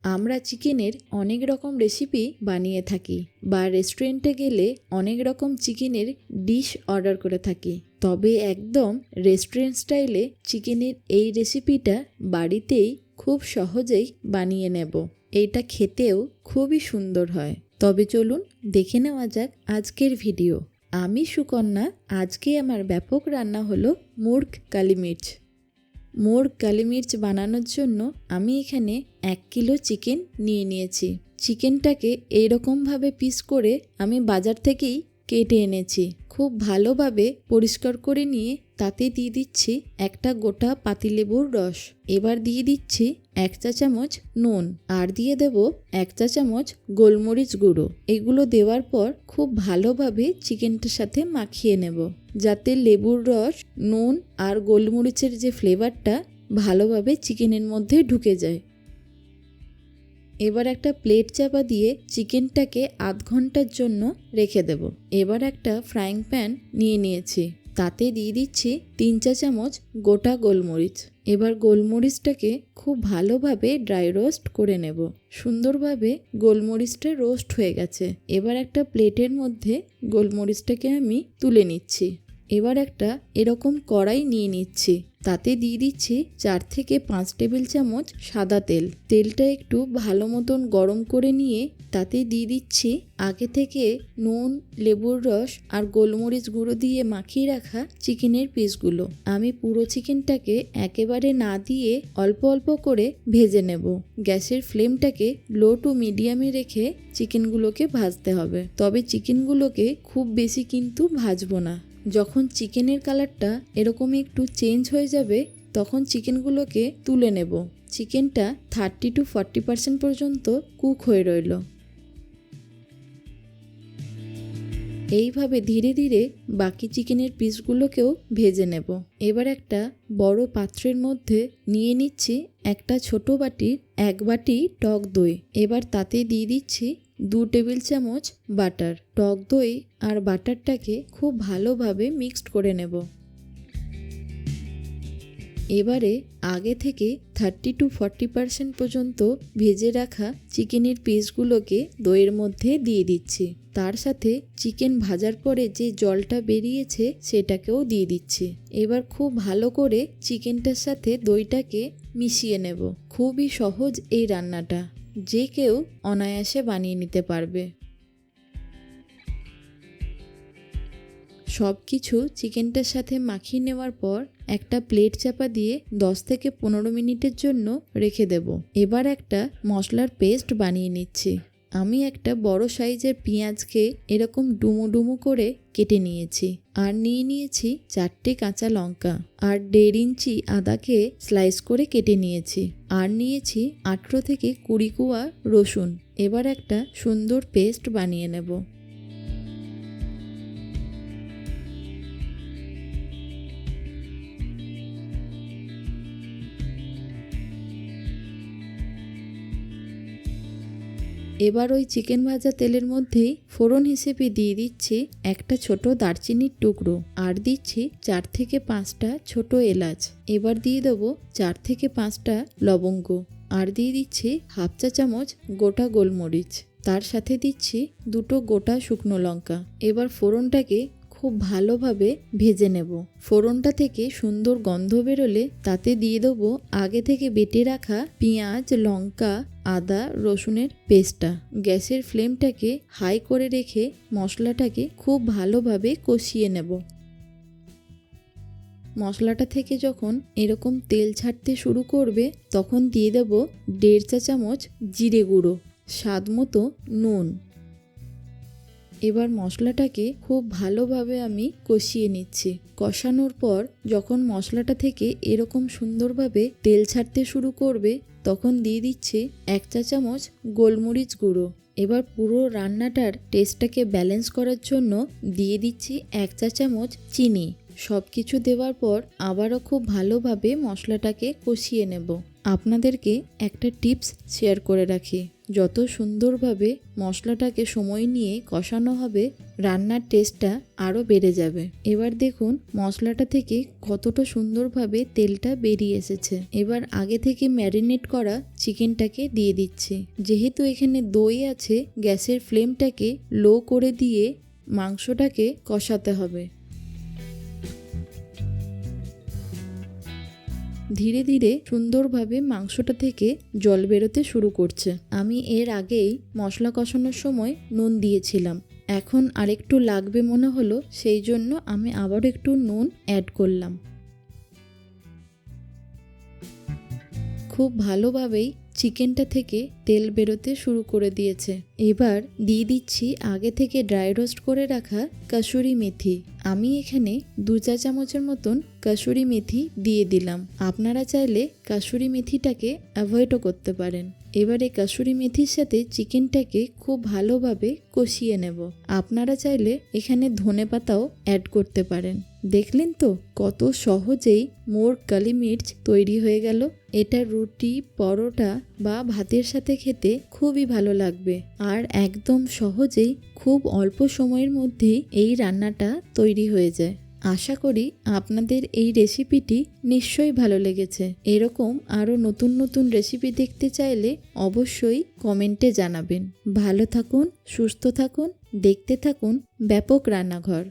আমরা চিকেনের অনেক রকম রেসিপি বানিয়ে থাকি বা রেস্টুরেন্টে গেলে অনেক রকম চিকেনের ডিশ অর্ডার করে থাকি, তবে একদম রেস্টুরেন্ট স্টাইলে চিকেনের এই রেসিপিটা বাড়িতেই খুব সহজেই বানিয়ে নেব। এইটা খেতেও খুবই সুন্দর হয়। তবে চলুন দেখে নেওয়া যাক আজকের ভিডিও। আমি সুকন্যা। আজকে আমার ব্যাপক রান্না হলো মুর্গ কালি মির্চ। মুর্গ কালি মির্চ বানানোর জন্য আমি এখানে 1 কিলো চিকেন নিয়ে নিয়েছি। চিকেনটাকে এইরকমভাবে পিস করে আমি বাজার থেকেই কেটে এনেছি। খুব ভালোভাবে পরিষ্কার করে নিয়ে তাতে দিয়ে দিচ্ছি একটা গোটা পাতিলেবুর রস। এবার দিয়ে দিচ্ছি 1 চা চামচ নুন আর দিয়ে দেব 1 চা চামচ গোলমরিচ গুঁড়ো। এগুলো দেওয়ার পর খুব ভালোভাবে চিকেনটার সাথে মাখিয়ে নেব, যাতে লেবুর রস, নুন আর গোলমরিচের যে ফ্লেভারটা ভালোভাবে চিকেনের মধ্যে ঢুকে যায়। এবার একটা প্লেট চাপা দিয়ে চিকেনটাকে আধ ঘন্টার জন্য রেখে দেব। এবার একটা ফ্রাইং প্যান নিয়ে নিয়েছি, তাতে দিয়ে দিচ্ছি 3 চা চামচ গোটা গোলমরিচ। এবার গোলমরিচটাকে খুব ভালোভাবে ড্রাই রোস্ট করে নেব। সুন্দরভাবে গোলমরিচটা রোস্ট হয়ে গেছে। এবার একটা প্লেটের মধ্যে গোলমরিচটাকে আমি তুলে নিচ্ছি। এবার একটা এরকম কড়াই নিয়ে নিচ্ছি, তাতে দিয়ে দিচ্ছি 4 থেকে 5 টেবিল চামচ সাদা তেল। তেলটা একটু ভালো মতন গরম করে নিয়ে তাতে দিয়ে দিচ্ছি আগে থেকে নুন, লেবুর রস আর গোলমরিচ গুঁড়ো দিয়ে মাখিয়ে রাখা চিকেনের পিসগুলো। আমি পুরো চিকেনটাকে একেবারে না দিয়ে অল্প অল্প করে ভেজে নেব। গ্যাসের ফ্লেমটাকে লো টু মিডিয়ামে রেখে চিকেনগুলোকে ভাজতে হবে, তবে চিকেনগুলোকে খুব বেশি কিন্তু ভাজবো না। যখন চিকেনের কালারটা এরকম একটু চেঞ্জ হয়ে যাবে তখন চিকেনগুলোকে তুলে নেব। চিকেনটা 30 to 40% পর্যন্ত কুক হয়ে রইল। এইভাবে ধীরে ধীরে বাকি চিকেনের পিসগুলোকেও ভেজে নেব। এবার একটা বড় পাত্রের মধ্যে নিয়ে নিচ্ছি একটা ছোট বাটির 1 বাটি টক দই। এবার তাতে দিয়ে দিচ্ছি 2 টেবিল চামচ বাটার। টক দই আর বাটারটাকে খুব ভালোভাবে মিক্সড করে নেব। এবারে আগে থেকে 30 to 40% পর্যন্ত ভেজে রাখা চিকেনের পিসগুলোকে দইয়ের মধ্যে দিয়ে দিচ্ছি। তার সাথে চিকেন ভাজার পরে যে জলটা বেরিয়েছে সেটাকেও দিয়ে দিচ্ছি। এবার খুব ভালো করে চিকেনটার সাথে দইটাকে মিশিয়ে নেব। খুবই সহজ এই রান্নাটা, যে কেউ অনায়াসে বানিয়ে নিতে পারবে। সব কিছু চিকেনটার সাথে মাখিয়ে নেওয়ার পর একটা প্লেট চাপা দিয়ে 10 থেকে 15 মিনিটের জন্য রেখে দেব। এবার একটা মশলার পেস্ট বানিয়ে নিচ্ছি। আমি একটা বড় সাইজের পেঁয়াজকে এরকম ডুমো ডুমো করে কেটে নিয়েছি আর নিয়ে নিয়েছি 4টে কাঁচা লঙ্কা আর 1.5 ইঞ্চি আদাকে স্লাইস করে কেটে নিয়েছি আর নিয়েছি 18 থেকে 20 কোয়া রসুন। এবার একটা সুন্দর পেস্ট বানিয়ে নেব। এবার ওই চিকেন ভাজা তেলের মধ্যেই ফোড়ন হিসেবে দিয়ে দিচ্ছি একটা ছোট দারচিনির টুকরো আর দিচ্ছি 4 থেকে 5টা ছোট এলাচ। এবার দিয়ে দেবো 4 থেকে 5টা লবঙ্গ আর দিয়ে দিচ্ছি 1/2 চা চামচ গোটা গোলমরিচ। তার সাথে দিচ্ছি 2টো গোটা শুকনো লঙ্কা। এবার ফোড়নটাকে খুব ভালোভাবে ভেজে নেব। ফোড়নটা থেকে সুন্দর গন্ধ বেরোলে তাতে দিয়ে দেবো আগে থেকে বেটে রাখা পেঁয়াজ, লঙ্কা, আদা, রসুনের পেস্টটা। গ্যাসের ফ্লেমটাকে হাই করে রেখে মশলাটাকে খুব ভালোভাবে কষিয়ে নেব। মশলাটা থেকে যখন এরকম তেল ছাড়তে শুরু করবে তখন দিয়ে দেব 1.5 চা চামচ জিরে গুঁড়ো, স্বাদ মতো নুন। এবার মশলাটাকে খুব ভালোভাবে আমি কষিয়ে নিচ্ছি। কষানোর পর যখন মশলাটা থেকে এরকম সুন্দরভাবে তেল ছাড়তে শুরু করবে তখন দিয়ে দিচ্ছি 1 চা চামচ গোলমরিচ গুঁড়ো। এবার পুরো রান্নাটার টেস্টটাকে ব্যালেন্স করার জন্য দিয়ে দিচ্ছি 1 চা চামচ চিনি। সব কিছু দেওয়ার পর আবারও খুব ভালোভাবে মশলাটাকে কষিয়ে নেব। আপনাদেরকে একটা টিপস শেয়ার করে রাখি, যত সুন্দরভাবে মশলাটাকে সময় নিয়ে কষানো হবে, রান্নার টেস্টটা আরও বেড়ে যাবে। এবার দেখুন মশলাটা থেকে কতটা সুন্দরভাবে তেলটা বেরিয়ে এসেছে। এবার আগে থেকে ম্যারিনেট করা চিকেনটাকে দিয়ে দিচ্ছি। যেহেতু এখানে দই আছে, গ্যাসের ফ্লেমটাকে লো করে দিয়ে মাংসটাকে কষাতে হবে। ধীরে ধীরে সুন্দরভাবে মাংসটা থেকে জল বেরোতে শুরু করছে। আমি এর আগেই মশলা কষানোর সময় নুন দিয়েছিলাম, এখন আরেকটু লাগবে মনে হলো, সেই জন্য আমি আবার একটু নুন অ্যাড করলাম। খুব ভালোভাবেই চিকেনটা থেকে তেল বেরোতে শুরু করে দিয়েছে। এবার দিয়ে দিচ্ছি আগে থেকে ড্রাই রোস্ট করে রাখা কাসুরি মেথি। আমি এখানে 2 চা চামচের মতন কাসুরি মেথি দিয়ে দিলাম। আপনারা চাইলে কাসুরি মেথিটাকে অ্যাভয়েডও করতে পারেন। এবারে কাসুরি মেথির সাথে চিকেনটাকে খুব ভালোভাবে কষিয়ে নেব। আপনারা চাইলে এখানে ধনেপাতাও অ্যাড করতে পারেন। দেখলেন তো কত সহজেই মোর কালি মির্চ তৈরি হয়ে গেল। এটা রুটি, পরোটা বা ভাতের সাথে খেতে খুবই ভালো লাগবে। আর একদম সহজেই খুব অল্প সময়ের মধ্যেই এই রান্নাটা তৈরি হয়ে যায়। আশা করি আপনাদের এই রেসিপিটি নিশ্চয়ই ভালো লেগেছে। এরকম আরও নতুন নতুন রেসিপি দেখতে চাইলে অবশ্যই কমেন্টে জানাবেন। ভালো থাকুন, সুস্থ থাকুন, দেখতে থাকুন ব্যাপক রান্নাঘর।